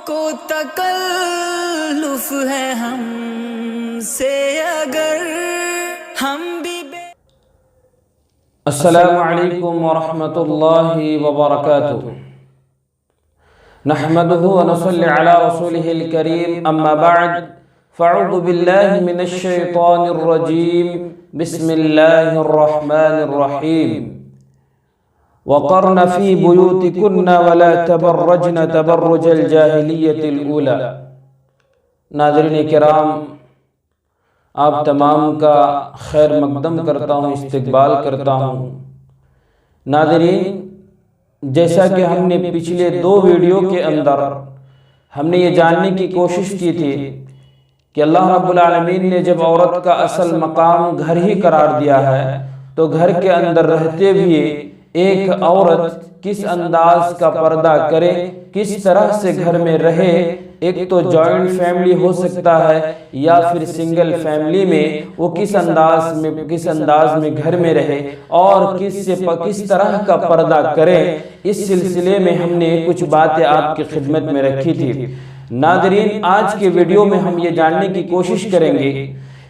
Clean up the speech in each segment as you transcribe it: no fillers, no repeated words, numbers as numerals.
کو تکلف ہے ہم سے اگر ہم بھی السلام علیکم ورحمۃ اللہ وبرکاتہ نحمده ونصلي على رسوله الكريم اما بعد فاعوذ بالله من الشيطان الرجيم بسم الله الرحمن الرحيم وقرن في بيوتكن ولا تبرجن تبرج الجاهلية الأولى۔ ناظرین کرام، آپ تمام کا خیر مقدم کرتا ہوں، استقبال کرتا ہوں۔ ناظرین، جیسا کہ ہم نے پچھلے 2 ویڈیو کے اندر ہم نے یہ جاننے کی کوشش کی تھی کہ اللہ رب العالمین نے جب عورت کا اصل مقام گھر ہی قرار دیا ہے تو گھر کے اندر رہتے بھی ایک عورت کس انداز کا پردہ کرے، کس طرح سے گھر میں رہے۔ ایک تو جوائنٹ فیملی ہو سکتا ہے یا پھر سنگل فیملی میں وہ کس انداز میں گھر میں رہے اور کس طرح کا پردہ کرے، اس سلسلے میں ہم نے کچھ باتیں آپ کی خدمت میں رکھی تھی۔ ناظرین، آج کے ویڈیو میں ہم یہ جاننے کی کوشش کریں گے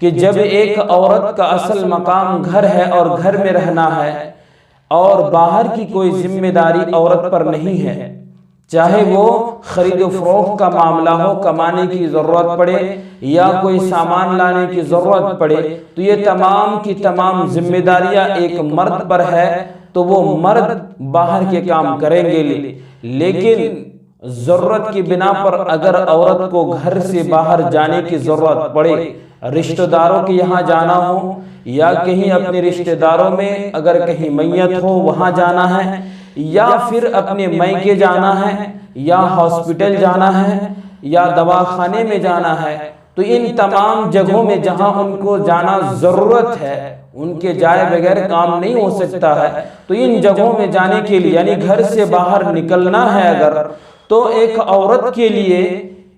کہ جب ایک عورت کا اصل مقام گھر ہے اور گھر میں رہنا ہے اور باہر کی کوئی ذمہ داری عورت پر نہیں ہے، چاہے وہ خرید و فروخت کا معاملہ ہو، کمانے کی ضرورت پڑے یا کوئی سامان لانے کی ضرورت پڑے، تو یہ تمام کی تمام ذمہ داریاں ایک مرد پر ہے تو وہ مرد باہر کے کام کریں گے۔ لیکن ضرورت کی بنا پر اگر عورت کو گھر سے باہر جانے کی ضرورت پڑے، رشتہ داروں کے یہاں جانا ہو یا کہیں اپنے رشتہ داروں میں اگر کہیں میت ہو وہاں جانا ہے یا پھر اپنے میکے جانا ہے یا ہاسپٹل جانا ہے یا دواخانے میں جانا ہے، تو ان تمام جگہوں میں جہاں ان کو جانا ضرورت ہے، ان کے جائے بغیر کام نہیں ہو سکتا ہے، تو ان جگہوں میں جانے کے لیے یعنی گھر سے باہر نکلنا ہے اگر، تو ایک عورت کے لیے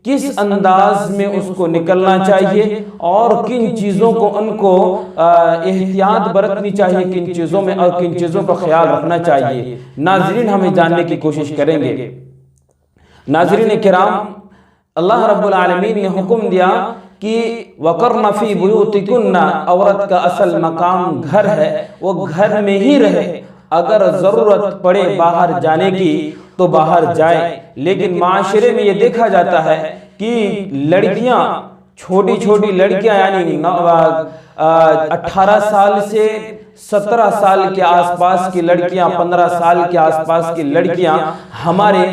کس انداز میں اس کو نکلنا چاہیے اور کن چیزوں کو ان کو احتیاط برتنی چاہیے، کن چیزوں میں اور کن چیزوں کا خیال رکھنا چاہیے، ناظرین ہمیں جاننے کی کوشش کریں گے۔ ناظرین کرام، اللہ رب العالمین نے حکم دیا کہ وَقَرْنَ فِي بُيُوتِكُنَّ، عورت کا اصل مقام گھر ہے، وہ گھر میں ہی رہے، اگر ضرورت پڑے باہر جانے کی تو باہر جائے۔ لیکن معاشرے میں یہ دیکھا جاتا ہے کہ لڑکیاں، چھوٹی چھوٹی لڑکیاں یعنی 18 سال سے 17 سال کے آس پاس کی لڑکیاں، 15 سال کے آس پاس کی لڑکیاں، ہماری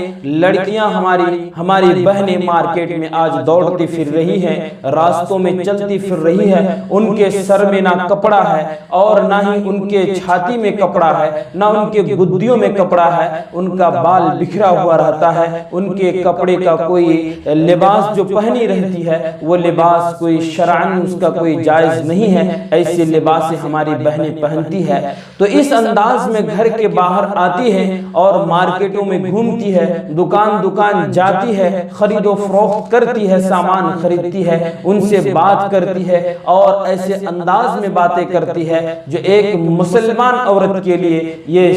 بہنیں مارکیٹ میں آج دوڑتی پھر رہی ہیں، راستوں میں چلتی پھر رہی ہے، ان کے سر میں نہ کپڑا ہے اور نہ ہی ان کے چھاتی میں کپڑا ہے، نہ ان کے گدیوں میں کپڑا ہے، ان کا بال بکھرا ہوا رہتا ہے، ان کے کپڑے کا کوئی لباس جو پہنی رہتی ہے وہ لباس کوئی شرعاً اس کا کوئی جائز نہیں ہے، ایسے لباس ہماری بہنیں پہنتی ہے۔ تو اس انداز میں گھر کے باہر آتی ہے اور مارکیٹوں میں گھومتی ہے، دکان جاتی ہے، خرید و فروخت کرتی ہے، سامان خریدتی ہے، ان سے بات کرتی ہے اور ایسے انداز میں باتیں کرتی ہے جو ایک مسلمان عورت کے لیے یہ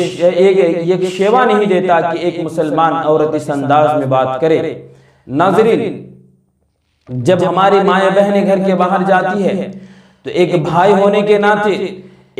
شیوا نہیں دیتا کہ ایک مسلمان عورت اس انداز میں بات کرے۔ ناظرین، جب ہماری مائیں بہنیں گھر کے باہر جاتی ہے تو ایک بھائی ہونے کے ناطے،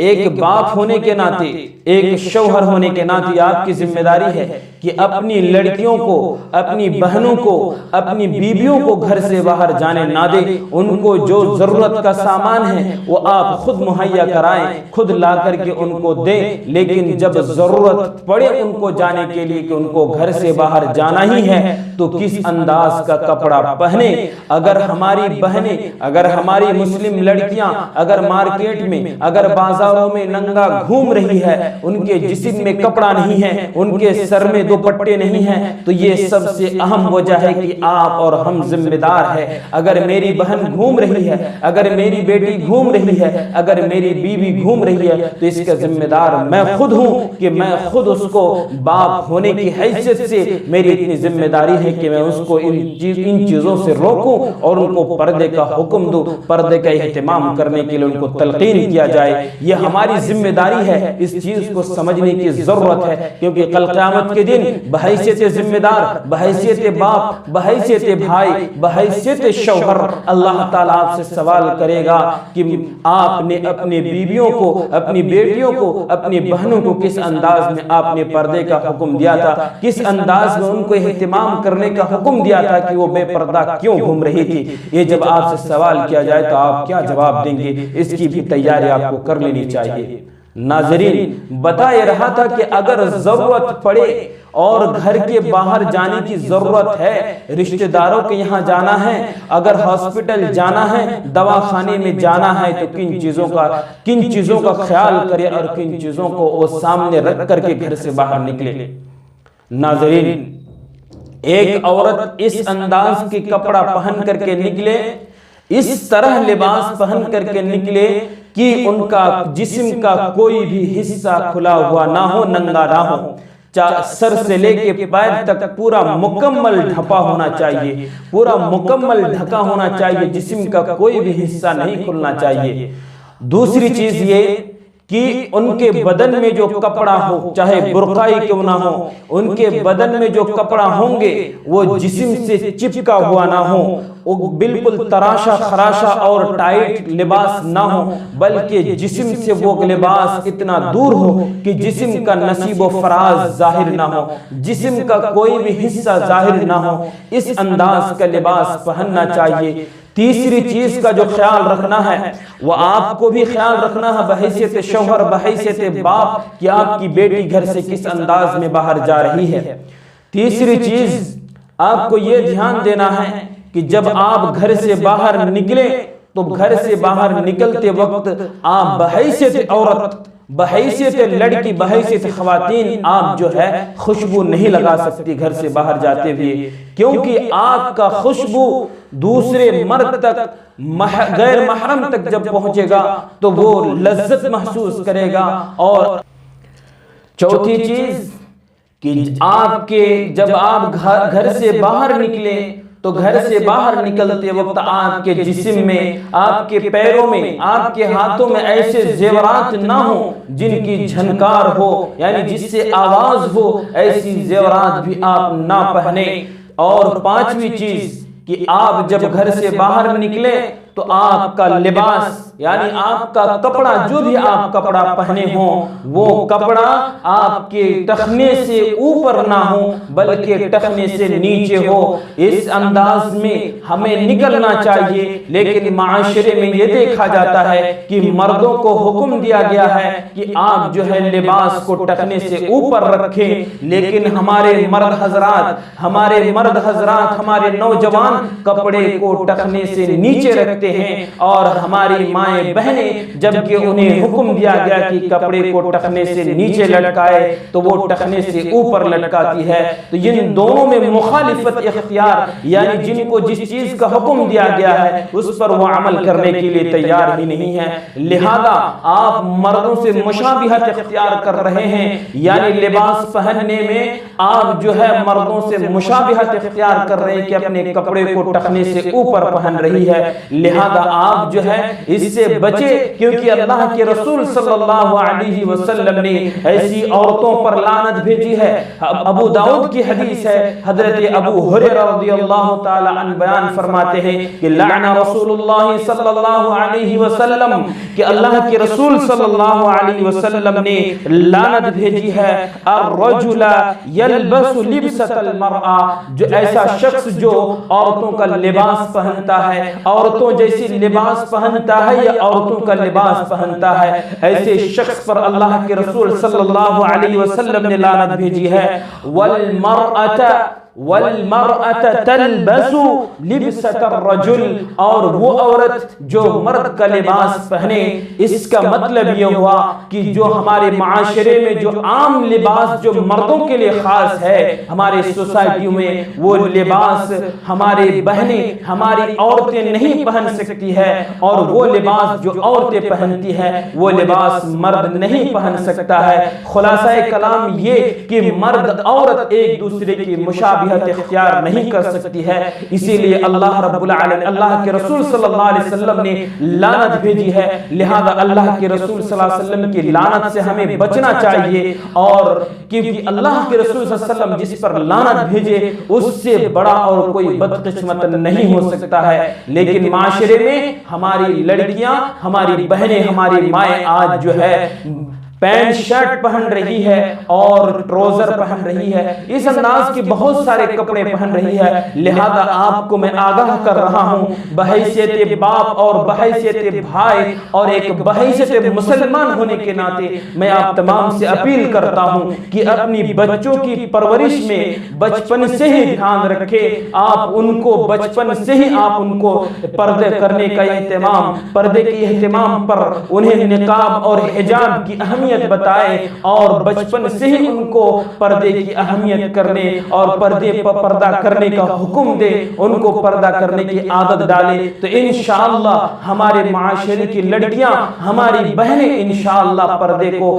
ایک باپ ہونے کے ناطے، ایک شوہر ہونے کے ناطے آپ کی ذمہ داری ہے کہ اپنی لڑکیوں کو، اپنی بہنوں کو، اپنی بیویوں کو گھر سے باہر جانے نہ دیں، ان کو جو ضرورت کا سامان ہے وہ آپ خود مہیا کرائیں، خود لا کر کے ان کو دیں، لیکن جب ضرورت پڑے ان کو جانے کے لیے کہ ان کو گھر سے باہر جانا ہی ہے تو کس انداز کا کپڑا پہنے۔ اگر ہماری بہنیں، اگر ہماری مسلم لڑکیاں اگر مارکیٹ میں، اگر بازاروں میں ننگا گھوم رہی ہے، ان کے جسم میں کپڑا نہیں ہے، ان کے سر میں دوپٹے نہیں ہیں، تو یہ سب سے اہم وجہ ہے کہ آپ اور ہم ذمہ دار ہیں۔ اگر میری بہن گھوم رہی ہے، اگر میری بیٹی گھوم رہی ہے، اگر میری بیوی گھوم رہی ہے تو اس کا ذمہ دار میں خود ہوں کہ میں خود اس کو باپ ہونے کی حیثیت سے میری اتنی ذمہ داری ہے نہیں کہ میں اس کو ان چیزوں سے روکوں اور ان کو پردے کا حکم دوں، پردے کا اہتمام کرنے کے لیے ان کو تلقین کیا جائے۔ یہ ہماری ذمہ داری ہے، اس چیز کو سمجھنے کی ضرورت ہے، کیونکہ کل قیامت کے دن بحیثیت ذمہ دار، بحیثیت باپ، بحیثیت بھائی، بحیثیت شوہر اللہ تعالیٰ آپ سے سوال کرے گا کہ آپ نے اپنے بیویوں کو، اپنی بیٹیوں کو، اپنی بہنوں کو کس انداز میں آپ نے پردے کا حکم دیا تھا، کس انداز میں ان کو اہتمام کرنے کا حکم دیا تھا کہ وہ بے پردہ کیوں گھوم رہی تھی۔ یہ جب آپ سے سوال کیا جائے تو آپ کیا جواب دیں گے، اس کی بھی تیاری آپ کو کر لینی چاہیے۔ ناظرین، بتا یہ رہا تھا کہ اگر ضرورت پڑے اور گھر کے باہر جانے کی ضرورت ہے، رشتہ داروں کے یہاں جانا ہے، اگر ہاسپٹل جانا ہے، دواخانے میں جانا ہے، تو کن چیزوں کا خیال کرے اور کن چیزوں کو وہ سامنے رکھ کر کے گھر سے باہر نکلے۔ ناظرین، ایک عورت اس انداز کے کپڑا پہن کر کے نکلے، اس طرح لباس پہن کر کے نکلے کہ ان کا جسم کا کوئی بھی حصہ کھلا ہوا نہ ہو، ننگا نہ ہو، سر سے لے کے پیر تک پورا مکمل ڈھپا ہونا چاہیے، پورا مکمل ڈھکا ہونا چاہیے، جسم کا کوئی بھی حصہ نہیں کھلنا چاہیے۔ دوسری چیز یہ کہ ان کے بدن میں جو کپڑا ہو، چاہے برقعی کیوں نہ ہو، ان کے بدن میں جو کپڑا ہوں گے وہ جسم سے چپکا ہوا نہ ہو، وہ بالکل تراشا خراشا اور ٹائٹ لباس نہ ہو، بلکہ جسم سے وہ لباس اتنا دور ہو کہ جسم کا نصیب و فراز ظاہر نہ ہو، جسم کا کوئی بھی حصہ ظاہر نہ ہو، اس انداز کا لباس پہننا چاہیے۔ تیسری چیز کا جو خیال رکھنا ہے وہ آپ کو بھی خیال رکھنا ہے بحیثیت شوہر، بحیثیت باپ، کہ آپ کی بیٹی گھر سے کس انداز میں باہر جا رہی ہے۔ تیسری چیز آپ کو یہ دھیان دینا ہے کہ جب آپ گھر سے باہر نکلیں تو گھر سے باہر نکلتے وقت آپ بحیثیت عورت، بحیثیت لڑکی، بحیثیت خواتین آپ جو ہے خوشبو نہیں لگا سکتی گھر سے باہر جاتے ہوئے، کیونکہ آپ کا خوشبو دوسرے مرد تک، غیر محرم تک جب پہنچے گا تو وہ لذت محسوس کرے گا۔ اور چوتھی چیز کہ جب آپ گھر سے باہر نکلے تو گھر سے باہر نکلتے وقت آپ کے جسم میں، آپ کے پیروں میں، آپ کے ہاتھوں میں ایسے زیورات نہ ہوں جن کی جھنکار ہو، یعنی جس سے آواز ہو، ایسی زیورات بھی آپ نہ پہنیں۔ اور پانچویں چیز کہ آپ جب گھر سے باہر نکلیں تو آپ کا لباس، یعنی آپ کا کپڑا، جو بھی آپ کپڑا پہنے ہوں، وہ کپڑا آپ کے ٹخنے سے اوپر نہ ہو بلکہ ٹخنے سے نیچے ہو۔ اس انداز میں ہمیں نکلنا چاہیے، لیکن معاشرے میں یہ دیکھا جاتا ہے کہ مردوں کو حکم دیا گیا ہے کہ آپ جو ہے لباس کو ٹخنے سے اوپر رکھیں، لیکن ہمارے مرد حضرات، ہمارے نوجوان کپڑے کو ٹخنے سے نیچے رکھتے ہیں، اور ہماری مائیں بہنیں جبکہ انہیں حکم دیا گیا کہ کپڑے کو ٹخنے سے نیچے لٹکائے تو وہ ٹخنے سے اوپر لٹکاتی ہے۔ تو ان دونوں میں مخالفت اختیار، یعنی جن کو جس چیز کا حکم دیا گیا ہے اس پر وہ عمل کرنے کے لیے تیار ہی نہیں ہے، لہذا آپ مردوں سے مشابہت اختیار کر رہے ہیں، یعنی لباس پہننے میں آپ جو ہے مردوں سے مشابہت اختیار کر رہے ہیں کہ اپنے کپڑے کو ٹخنے سے اوپر پہن رہی ہے، لہذا آپ جو ہے اس سے بچے، کیونکہ اللہ کے رسول صلی اللہ علیہ وسلم نے ایسی عورتوں پر لعنت بھیجی ہے۔ ابو داؤد کی حدیث ہے، حضرت ابو ہریرہ رضی اللہ تعالی عنہ بیان فرماتے ہیں کہ لعن رسول اللہ صلی اللہ علیہ وسلم، کہ اللہ کے رسول صلی اللہ علیہ وسلم نے لعنت بھیجی ہے، الرجل یلبس لبسۃ المرأة، جو ایسا شخص جو عورتوں کا لباس پہنتا ہے، عورتوں جیسی لباس پہنتا ہے یا عورتوں کا لباس پہنتا ہے، ایسے شخص پر اللہ کے رسول صلی اللہ علیہ وسلم نے لعنت بھیجی ہے۔ والمرأة تلبس لبسة الرجل، اور وہ عورت جو مرد کا لباس پہنے، اس کا مطلب یہ ہوا کہ جو ہمارے معاشرے میں جو عام لباس جو مردوں کے لیے خاص ہے ہمارے سوسائٹیوں میں، وہ لباس ہماری بہنیں، ہماری عورتیں نہیں پہن سکتی ہے، اور وہ لباس جو عورتیں پہنتی ہیں وہ لباس مرد نہیں پہن سکتا ہے۔ خلاصہ کلام یہ کہ مرد عورت ایک دوسرے کی مشابہت مشابہت اختیار نہیں کر سکتی ہے، اسی لیے اللہ رب العالمین، اللہ کے رسول صلی اللہ علیہ وسلم نے لعنت بھیجی ہے، لہذا اللہ کے رسول صلی اللہ علیہ وسلم کی لعنت سے ہمیں بچنا چاہیے، اور کیونکہ اللہ کے رسول صلی اللہ علیہ وسلم جس پر لعنت بھیجے اس سے بڑا اور کوئی بدقسمت نہیں ہو سکتا ہے۔ لیکن معاشرے میں ہماری لڑکیاں، ہماری بہنیں، ہماری مائیں آج جو ہے پینٹ شرٹ پہن رہی ہے اور ٹروزر پہن رہی ہے، اس انداز کے بہت سارے کپڑے پہن رہی ہے، لہذا آپ کو میں آگاہ کر رہا ہوں بحیثیت باپ اور بحیثیت بھائی اور ایک بحیثیت مسلمان ہونے کے ناطے میں آپ تمام سے اپیل کرتا ہوں کہ اپنی بچوں کی پرورش میں بچپن سے ہی دھیان رکھے، آپ ان کو بچپن سے ہی آپ ان کو پردے کرنے کا اہتمام، پردے کے اہتمام پر انہیں نقاب اور حجاب کی اہمیت بتائے، اور بچپن سے ہی ان کو پردے کی اہمیت کرنے اور پردے پر پردہ کرنے کا حکم دے، ان کو پردہ کرنے کی عادت ڈالے، تو انشاءاللہ ہمارے معاشرے کی لڑکیاں، ہماری بہنیں انشاءاللہ پردے کو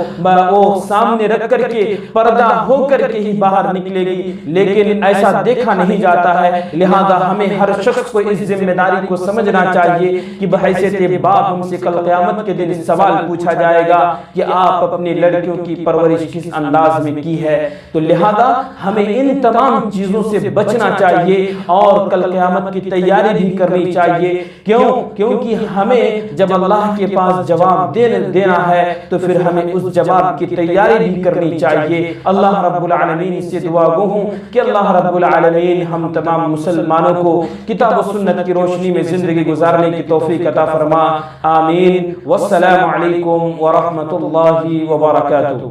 وہ سامنے رکھ کر کے پردہ ہو کر کے ہی باہر نکلے گی، لیکن ایسا دیکھا نہیں جاتا ہے۔ لہذا ہمیں ہر شخص کو اس ذمہ داری کو سمجھنا چاہیے کہ بحیثیت باپ ہم سے کل قیامت کے دن سوال پوچھا جائے گا کہ آپ اپنی لڑکیوں کی پرورش کس انداز میں کی ہے، تو لہذا ہمیں ان تمام چیزوں سے بچنا چاہیے اور کل قیامت کی تیاری بھی کرنی چاہیے۔ کیونکہ ہمیں جب اللہ کے پاس جواب دینا ہے تو پھر ہمیں اس جواب کی تیاری بھی کرنی چاہیے۔ اللہ رب العالمین سے دعا گو ہوں کہ اللہ رب العالمین ہم تمام مسلمانوں کو کتاب و سنت کی روشنی میں زندگی گزارنے کی توفیق عطا فرما، آمین۔ والسلام علیکم ورحمۃ اللہ وبرکاتہ۔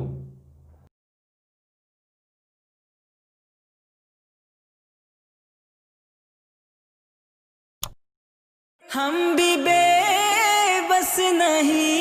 ہم بھی بے بس نہیں